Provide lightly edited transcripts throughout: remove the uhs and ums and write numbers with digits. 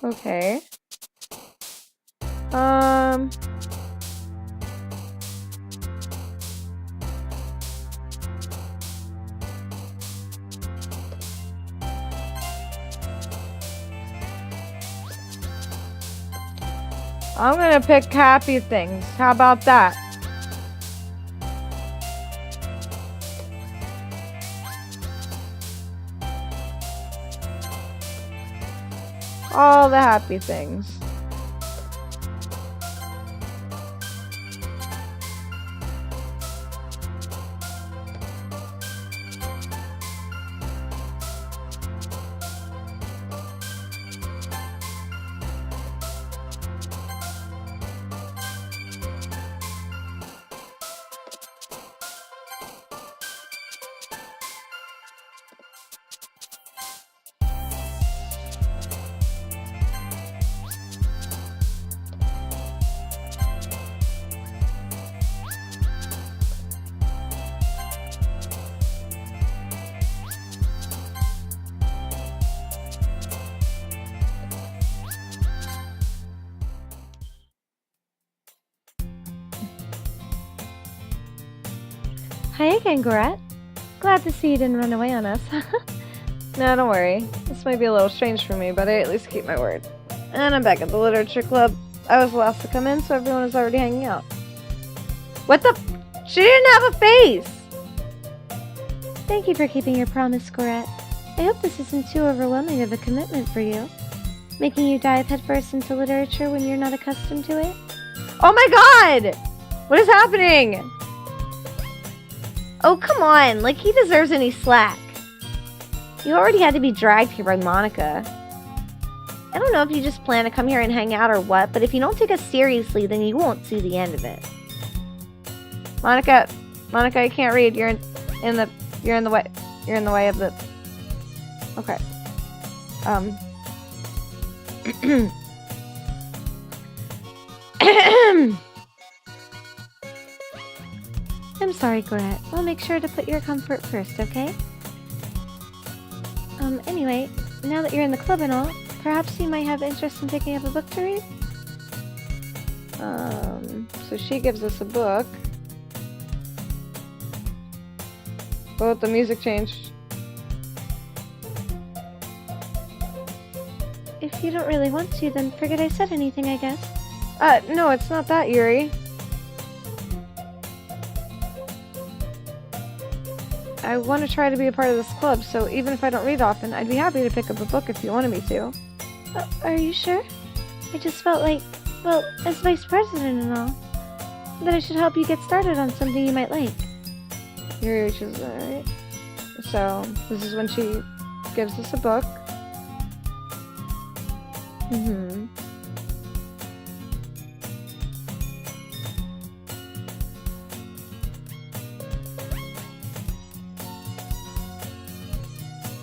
Okay. I'm gonna pick happy things. How about that? All the happy things. Hi again, Goret. Glad to see you didn't run away on us. No, don't worry. This might be a little strange for me, but I at least keep my word. And I'm back at the literature club. I was the last to come in, so everyone is already hanging out. What the? She didn't have a face! Thank you for keeping your promise, Goret. I hope this isn't too overwhelming of a commitment for you. Making you dive headfirst into literature when you're not accustomed to it? Oh my god! What is happening? Oh, come on. Like, he deserves any slack. You already had to be dragged here by Monica. I don't know if you just plan to come here and hang out or what, but if you don't take us seriously, then you won't see the end of it. Monica, I can't read. You're in the way. You're in the way of the. Okay. I'm sorry, Goret. We'll make sure to put your comfort first, okay? Anyway, now that you're in the club and all, perhaps you might have interest in picking up a book to read? So she gives us a book. Oh, the music changed. If you don't really want to, then forget I said anything, I guess. No, it's not that, Yuri. I want to try to be a part of this club, so even if I don't read often, I'd be happy to pick up a book if you wanted me to. Are you sure? I just felt like, well, as vice president and all, that I should help you get started on something you might like. Yuri, which is alright. So, this is when she gives us a book.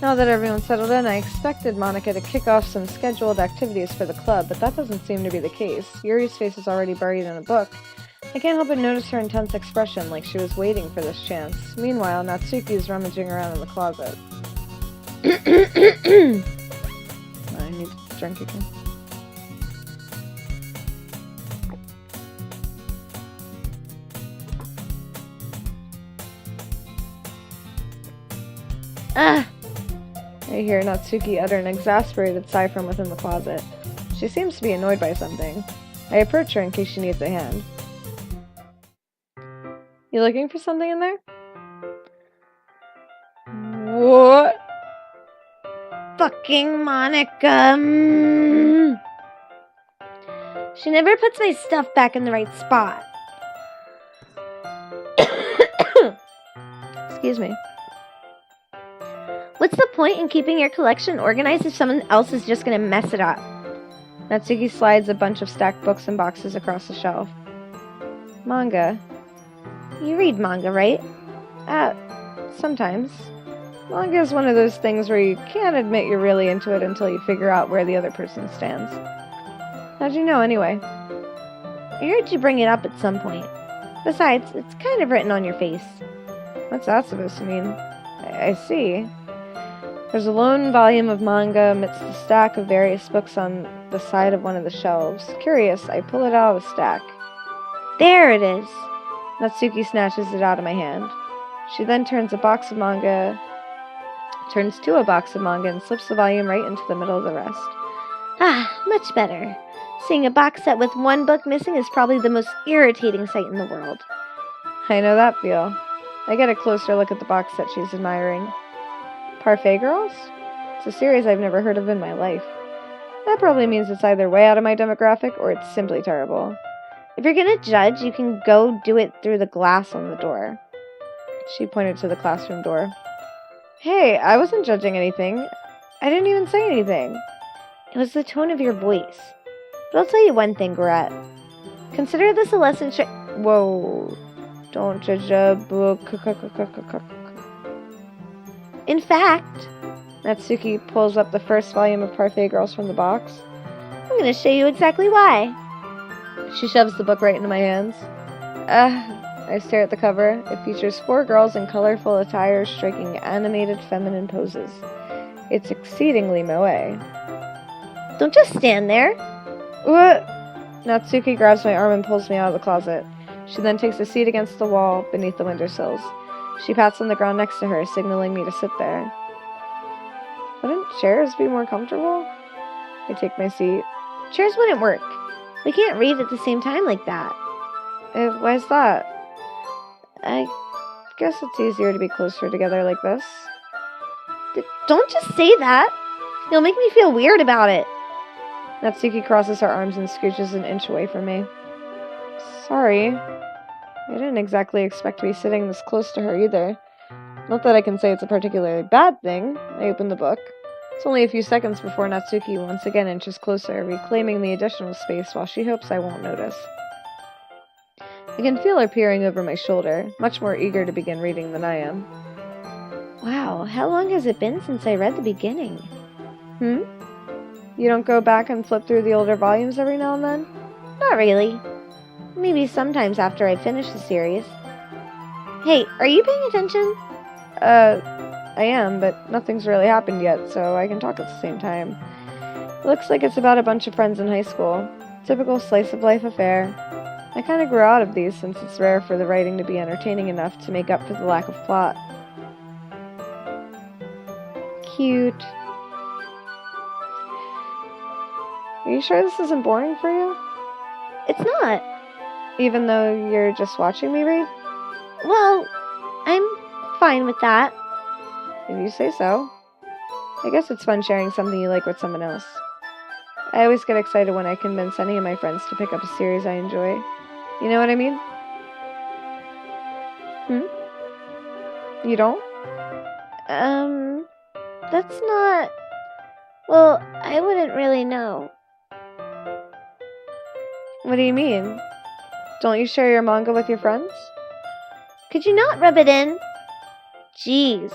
Now that everyone's settled in, I expected Monica to kick off some scheduled activities for the club, but that doesn't seem to be the case. Yuri's face is already buried in a book. I can't help but notice her intense expression, like she was waiting for this chance. Meanwhile, Natsuki is rummaging around in the closet. I need to drink again. I hear Natsuki utter an exasperated sigh from within the closet. She seems to be annoyed by something. I approach her in case she needs a hand. You looking for something in there? What? Fucking Monica. She never puts my stuff back in the right spot. Excuse me. What's the point in keeping your collection organized if someone else is just gonna mess it up? Natsuki slides a bunch of stacked books and boxes across the shelf. Manga. You read manga, right? Sometimes. Manga is one of those things where you can't admit you're really into it until you figure out where the other person stands. How'd you know, anyway? I heard you bring it up at some point. Besides, it's kind of written on your face. What's that supposed to mean? I see. There's a lone volume of manga amidst a stack of various books on the side of one of the shelves. Curious, I pull it out of the stack. There it is. Natsuki snatches it out of my hand. She then turns to a box of manga and slips the volume right into the middle of the rest. Ah, much better. Seeing a box set with one book missing is probably the most irritating sight in the world. I know that feel. I get a closer look at the box set she's admiring. Parfait Girls? It's a series I've never heard of in my life. That probably means it's either way out of my demographic or it's simply terrible. If you're gonna judge, you can go do it through the glass on the door. She pointed to the classroom door. Hey, I wasn't judging anything. I didn't even say anything. It was the tone of your voice. But I'll tell you one thing, Gorette. Consider this a lesson. Whoa. Don't judge a book. In fact, Natsuki pulls up the first volume of Parfait Girls from the box. I'm gonna show you exactly why. She shoves the book right into my hands. I stare at the cover. It features 4 girls in colorful attire striking animated feminine poses. It's exceedingly moe. Don't just stand there. What? Natsuki grabs my arm and pulls me out of the closet. She then takes a seat against the wall beneath the windowsills. She pats on the ground next to her, signaling me to sit there. Wouldn't chairs be more comfortable? I take my seat. Chairs wouldn't work. We can't read at the same time like that. Why's that? I guess it's easier to be closer together like this. Don't just say that. You'll make me feel weird about it. Natsuki crosses her arms and scooches an inch away from me. Sorry. I didn't exactly expect to be sitting this close to her either. Not that I can say it's a particularly bad thing. I open the book. It's only a few seconds before Natsuki once again inches closer, reclaiming the additional space while she hopes I won't notice. I can feel her peering over my shoulder, much more eager to begin reading than I am. Wow, how long has it been since I read the beginning? You don't go back and flip through the older volumes every now and then? Not really. Maybe sometimes after I finish the series. Hey, are you paying attention? I am, but nothing's really happened yet, so I can talk at the same time. It looks like it's about a bunch of friends in high school. Typical slice-of-life affair. I kind of grew out of these since it's rare for the writing to be entertaining enough to make up for the lack of plot. Cute. Are you sure this isn't boring for you? It's not. Even though you're just watching me read? Well, I'm fine with that. If you say so. I guess it's fun sharing something you like with someone else. I always get excited when I convince any of my friends to pick up a series I enjoy. You know what I mean? You don't? That's not... Well, I wouldn't really know. What do you mean? Don't you share your manga with your friends? Could you not rub it in? Jeez.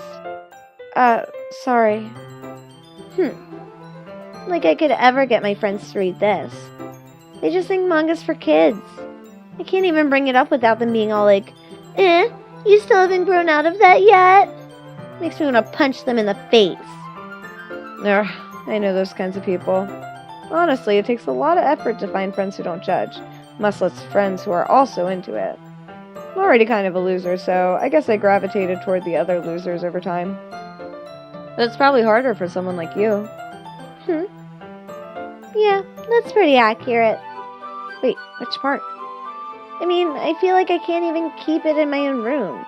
Sorry. Like I could ever get my friends to read this. They just think manga's for kids. I can't even bring it up without them being all like, you still haven't grown out of that yet? Makes me want to punch them in the face. I know those kinds of people. Honestly, it takes a lot of effort to find friends who don't judge, much less friends who are also into it. I'm already kind of a loser, so I guess I gravitated toward the other losers over time. But it's probably harder for someone like you. Yeah, that's pretty accurate. Wait, which part? I mean, I feel like I can't even keep it in my own room.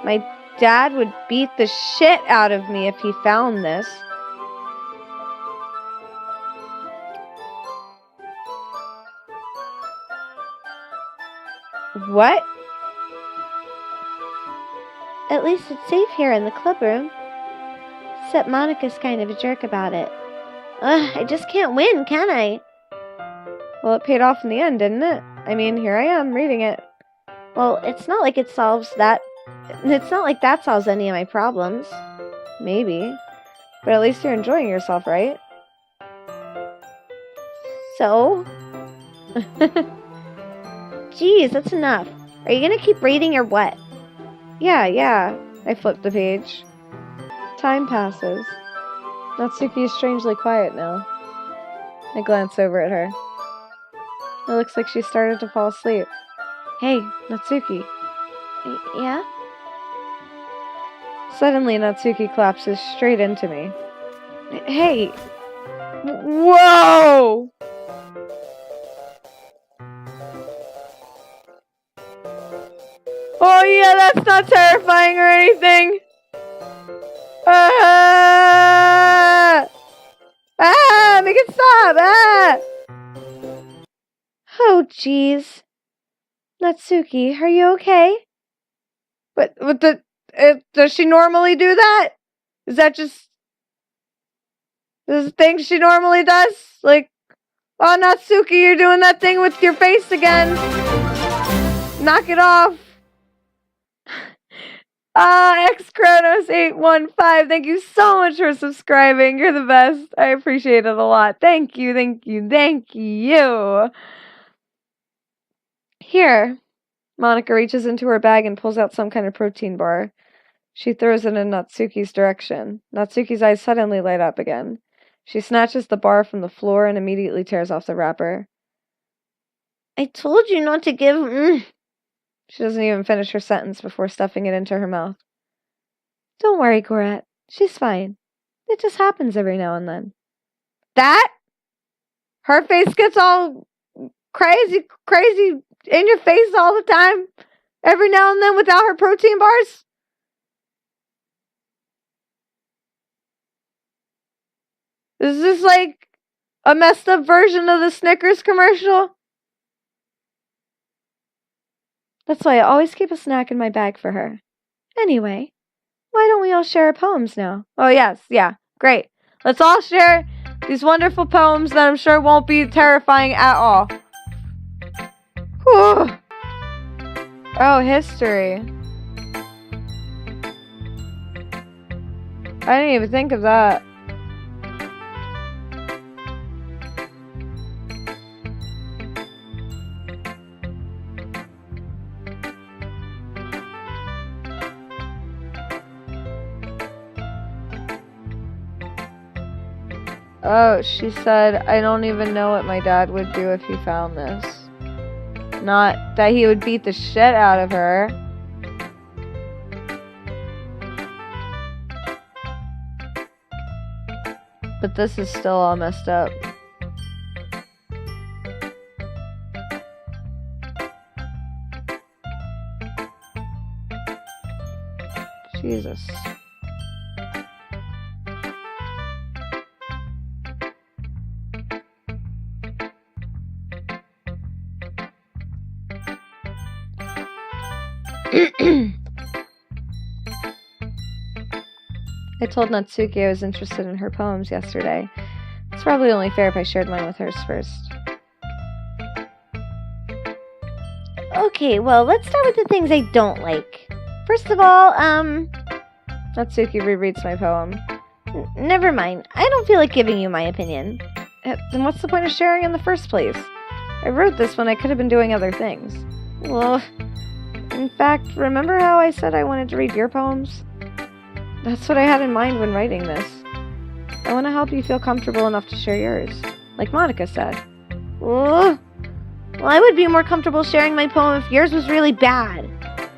My dad would beat the shit out of me if he found this. What? At least it's safe here in the club room. Except Monica's kind of a jerk about it. I just can't win, can I? Well, it paid off in the end, didn't it? I mean, here I am, reading it. Well, it's not like it solves that... It's not like that solves any of my problems. Maybe. But at least you're enjoying yourself, right? So? Jeez, that's enough. Are you gonna keep reading or what? Yeah. I flipped the page. Time passes. Natsuki is strangely quiet now. I glance over at her. It looks like she started to fall asleep. Hey, Natsuki. Yeah? Suddenly, Natsuki collapses straight into me. Hey! Whoa! Oh yeah, that's not terrifying or anything! Ah! Ah! Make it stop! Ah! Oh, jeez. Natsuki, are you okay? What the... does she normally do that? Is that just... this thing she normally does? Like... oh, Natsuki, you're doing that thing with your face again! Knock it off! XChronos815, thank you so much for subscribing. You're the best. I appreciate it a lot. Thank you, thank you, thank you. Here. Monica reaches into her bag and pulls out some kind of protein bar. She throws it in Natsuki's direction. Natsuki's eyes suddenly light up again. She snatches the bar from the floor and immediately tears off the wrapper. I told you not to give... She doesn't even finish her sentence before stuffing it into her mouth. Don't worry, Gorette. She's fine. It just happens every now and then. That? Her face gets all crazy in your face all the time? Every now and then without her protein bars? Is this like a messed up version of the Snickers commercial? That's why I always keep a snack in my bag for her. Anyway, why don't we all share our poems now? Oh, yes. Yeah. Great. Let's all share these wonderful poems that I'm sure won't be terrifying at all. Whew. Oh, history. I didn't even think of that. Oh, she said, I don't even know what my dad would do if he found this. Not that he would beat the shit out of her. But this is still all messed up. Jesus. I told Natsuki I was interested in her poems yesterday. It's probably only fair if I shared mine with hers first. Okay, well, let's start with the things I don't like. First of all, Natsuki rereads my poem. Never mind. I don't feel like giving you my opinion. Then what's the point of sharing in the first place? I wrote this when I could have been doing other things. Well, in fact, remember how I said I wanted to read your poems? That's what I had in mind when writing this. I want to help you feel comfortable enough to share yours, like Monica said. well, I would be more comfortable sharing my poem if yours was really bad.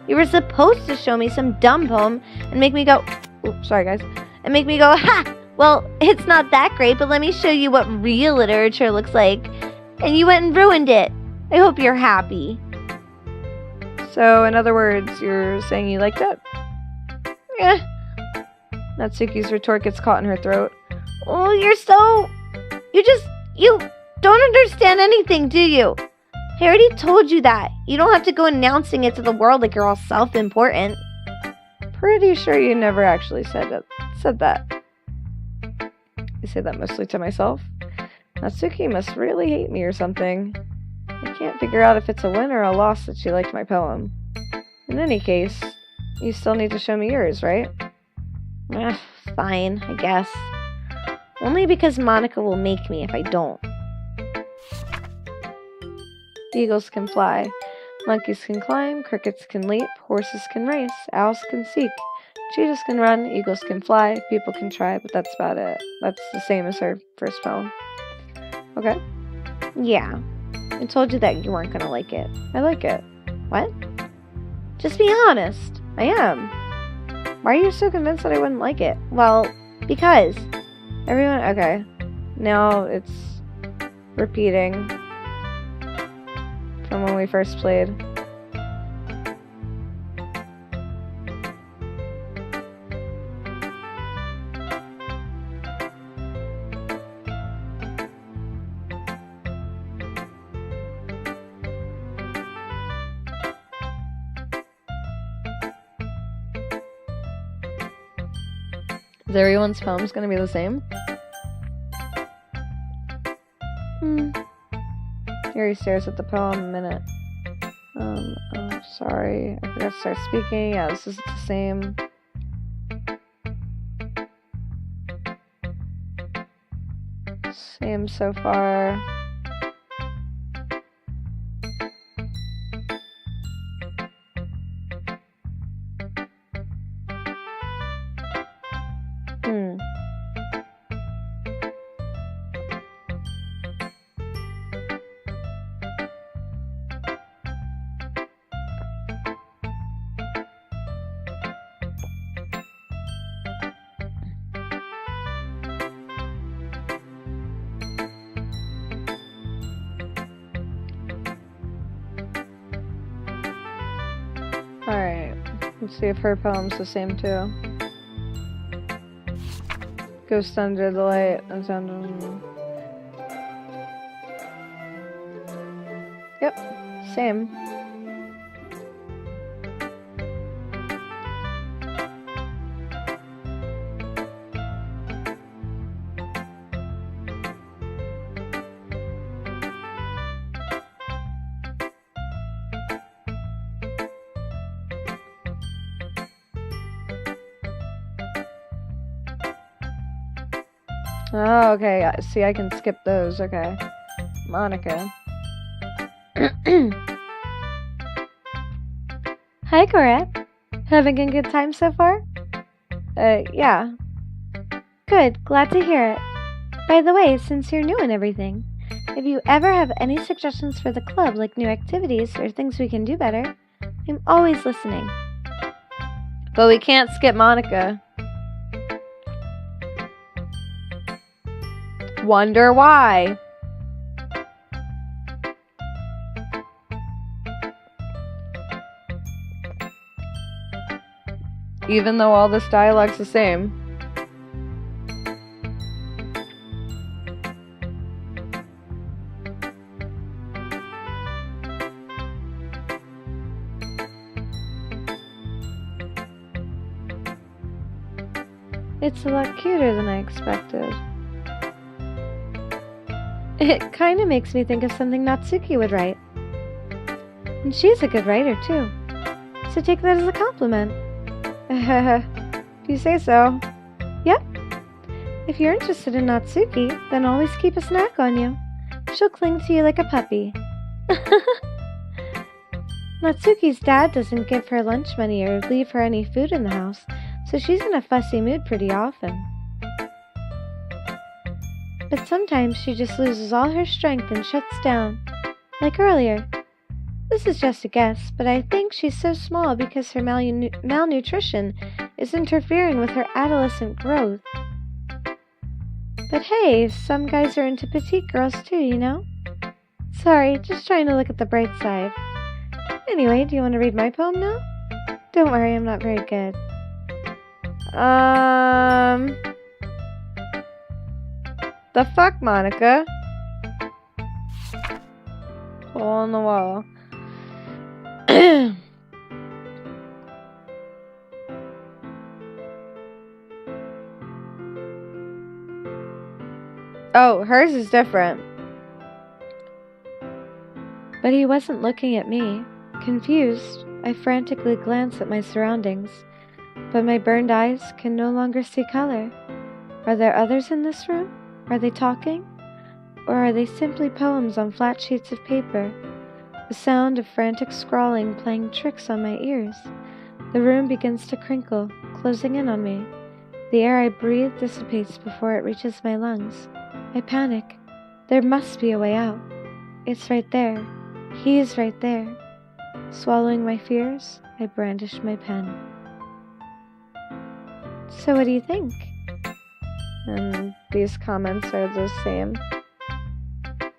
You were supposed to show me some dumb poem and make me go, oops, sorry guys, and make me go, ha! Well, it's not that great, but let me show you what real literature looks like. And you went and ruined it. I hope you're happy. So, in other words, you're saying you liked it? Yeah. Natsuki's retort gets caught in her throat. Oh, you don't understand anything, do you? I already told you that. You don't have to go announcing it to the world like you're all self-important. Pretty sure you never actually said that. I say that mostly to myself. Natsuki must really hate me or something. I can't figure out if it's a win or a loss that she liked my poem. In any case, you still need to show me yours, right? Fine, I guess. Only because Monica will make me if I don't. Eagles can fly, monkeys can climb, crickets can leap, horses can race, owls can seek, Cheetahs can run, eagles can fly, people can try, but that's about it. That's the same as her first poem. Okay. Yeah. I told you that you weren't gonna like it. I like it. What? Just be honest. I am. Why are you so convinced that I wouldn't like it? Well, because. Everyone, okay. Now it's repeating from when we first played. Is everyone's poems gonna be the same? Yuri stares at the poem a minute. Oh, sorry. I forgot to start speaking. Yeah, this is the same. Same so far. Alright, let's see if her poem's the same too. Ghost under the light. Yep, same. Oh, okay. See, I can skip those. Okay. Monica. Hi, Corette. Having a good time so far? Yeah. Good, glad to hear it. By the way, since you're new and everything, if you ever have any suggestions for the club, like new activities or things we can do better, I'm always listening. But we can't skip Monica. Wonder why. Even though all this dialogue's the same. It's a lot cuter than I expected. It kind of makes me think of something Natsuki would write. And she's a good writer, too. So take that as a compliment. If you say so. Yep. If you're interested in Natsuki, then always keep a snack on you. She'll cling to you like a puppy. Natsuki's dad doesn't give her lunch money or leave her any food in the house, so she's in a fussy mood pretty often. But sometimes she just loses all her strength and shuts down. Like earlier. This is just a guess, but I think she's so small because her malnutrition is interfering with her adolescent growth. But hey, some guys are into petite girls too, you know? Sorry, just trying to look at the bright side. Anyway, do you want to read my poem now? Don't worry, I'm not very good. The fuck, Monica? Hole in the wall. Oh, hers is different. But he wasn't looking at me. Confused, I frantically glance at my surroundings, but my burned eyes can no longer see color. Are there others in this room? Are they talking? Or are they simply poems on flat sheets of paper? The sound of frantic scrawling playing tricks on my ears. The room begins to crinkle, closing in on me. The air I breathe dissipates before it reaches my lungs. I panic. There must be a way out. It's right there. He is right there. Swallowing my fears, I brandish my pen. So what do you think? And these comments are the same.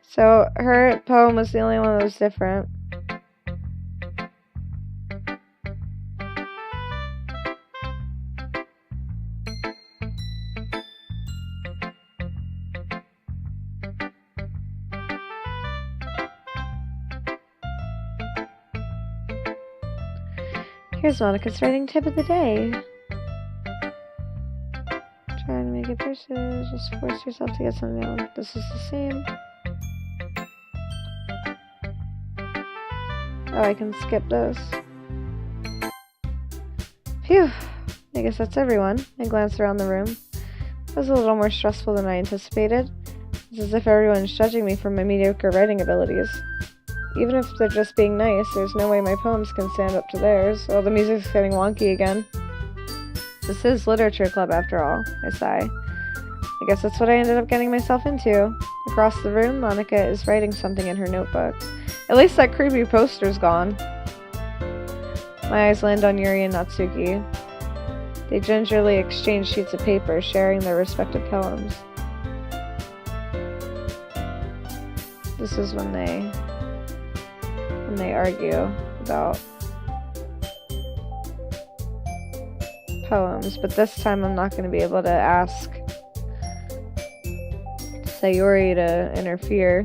So her poem was the only one that was different. Here's Monica's writing tip of the day. Try to make it persist. Just force yourself to get something down. This is the same. Oh, I can skip this. Phew. I guess that's everyone. I glanced around the room. It was a little more stressful than I anticipated. It's as if everyone's judging me for my mediocre writing abilities. Even if they're just being nice, there's no way my poems can stand up to theirs. Oh, the music's getting wonky again. This is literature club after all, I sigh. I guess that's what I ended up getting myself into. Across the room, Monica is writing something in her notebook. At least that creepy poster's gone. My eyes land on Yuri and Natsuki. They gingerly exchange sheets of paper, sharing their respective poems. This is when they argue about poems, but this time I'm not going to be able to ask Sayori to interfere.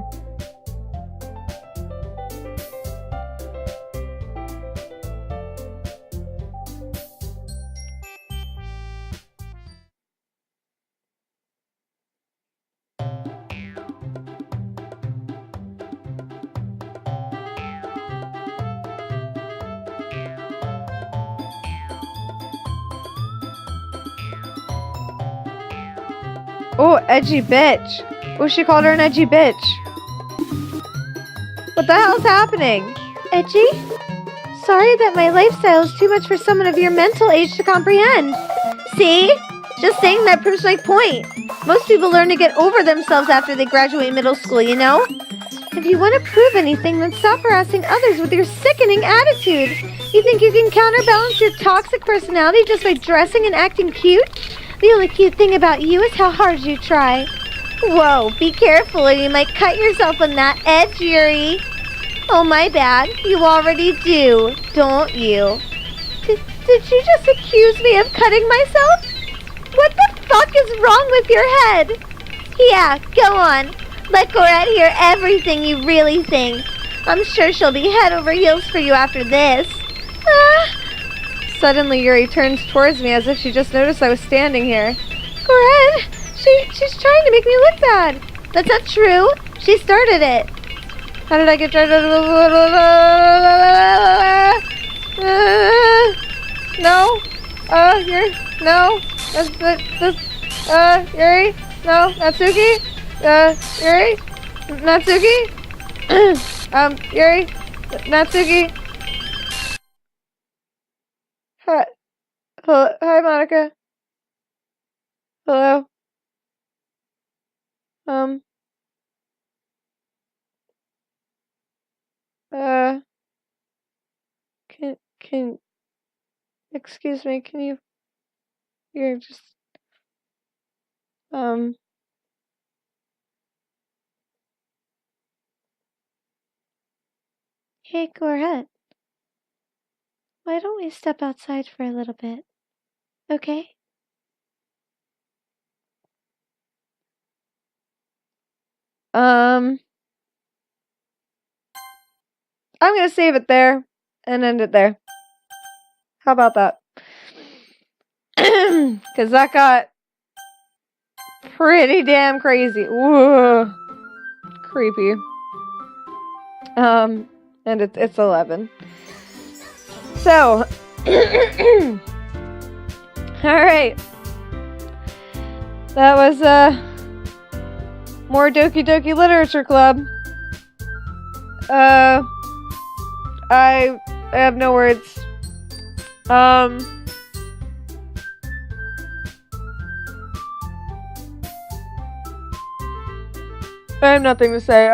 Oh, edgy bitch. Oh, she called her an edgy bitch. What the hell's happening? Edgy? Sorry that my lifestyle is too much for someone of your mental age to comprehend. See? Just saying that proves my point. Most people learn to get over themselves after they graduate middle school, you know? If you want to prove anything, then stop harassing others with your sickening attitude. You think you can counterbalance your toxic personality just by dressing and acting cute? The only cute thing about you is how hard you try. Whoa, be careful or you might cut yourself on that edge, Yuri. Oh, my bad. You already do, don't you? Did you just accuse me of cutting myself? What the fuck is wrong with your head? Yeah, go on. Let Gorette hear everything you really think. I'm sure she'll be head over heels for you after this. Suddenly, Yuri turns towards me as if she just noticed I was standing here. Gorette, she's trying to make me look bad. That's not true. She started it. How did I get tried? No. Yuri. No. Yuri. No. Natsuki. Yuri. Natsuki. Yuri. Natsuki. Hi. Hello. Hi, Monica. Hello. Can, excuse me, you're just, Hey, Gorette. Why don't we step outside for a little bit? Okay? I'm gonna save it there and end it there. How about that? Because that got pretty damn crazy. Whoa. Creepy. And it's 11. So, alright. That was, more Doki Doki Literature Club. I have no words. I have nothing to say.